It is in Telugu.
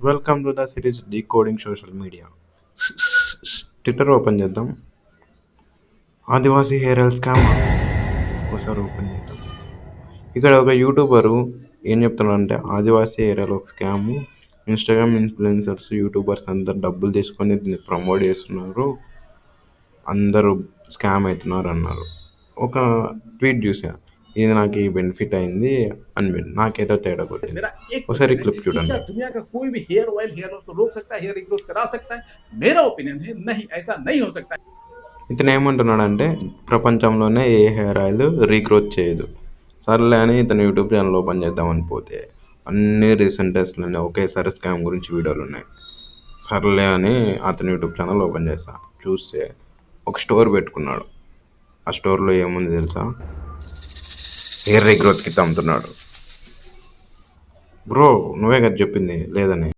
Welcome to the series decoding social media. Twitter open చేద్దాం. ఆదివాసీ హెయిర్ ఆయిల్ స్కామ్ ఒకసారి ఓపెన్ చేద్దాం. ఇక్కడ ఒక యూట్యూబరు ఏం చెప్తున్నాడంటే ఆదివాసీ హెయిర్ ఆయిల్ ఒక స్కాము, ఇన్స్టాగ్రామ్ ఇన్ఫ్లుయెన్సర్స్ యూట్యూబర్స్ అందరు డబ్బులు తీసుకొని దీన్ని ప్రమోట్ చేస్తున్నారు, అందరూ స్కామ్ అవుతున్నారు అన్నారు. ఒక ట్వీట్ చూసా, ఇది నాకు ఈ బెనిఫిట్ అయింది అని నాకేదో తేడా కొట్టింది. मेरा एक ఒకసారి क्वेश्चन है క్లిప్ कि చూడండి. क्या दुनिया का कोई भी हेयर लॉस को रोक सकता है, हेयर रिग्रोथ करा सकता है? मेरा ओपिनियन है नहीं, ऐसा नहीं हो सकता है. ఇతను ఏమంటున్నాడంటే ప్రపంచంలోనే ఏ హెయిర్ ఆయిల్ రీగ్రోత్ చేయదు. సర్లే అని ఇతను యూట్యూబ్ ఛానల్ ఓపెన్ చేద్దామని పోతే అన్ని రీసెంట్ టెస్ట్లోనే ఒకేసారి స్కామ్ గురించి వీడియోలు ఉన్నాయి. సర్లే అని అతను యూట్యూబ్ ఛానల్ ఓపెన్ చేస్తా చూస్తే ఒక స్టోర్ పెట్టుకున్నాడు. ఆ స్టోర్లో ఏముంది తెలుసా? హెయిర్ రీగ్రోత్ కిట్ అమ్ముతున్నాడు. బ్రో నువ్వే కదా చెప్పింది లేదని.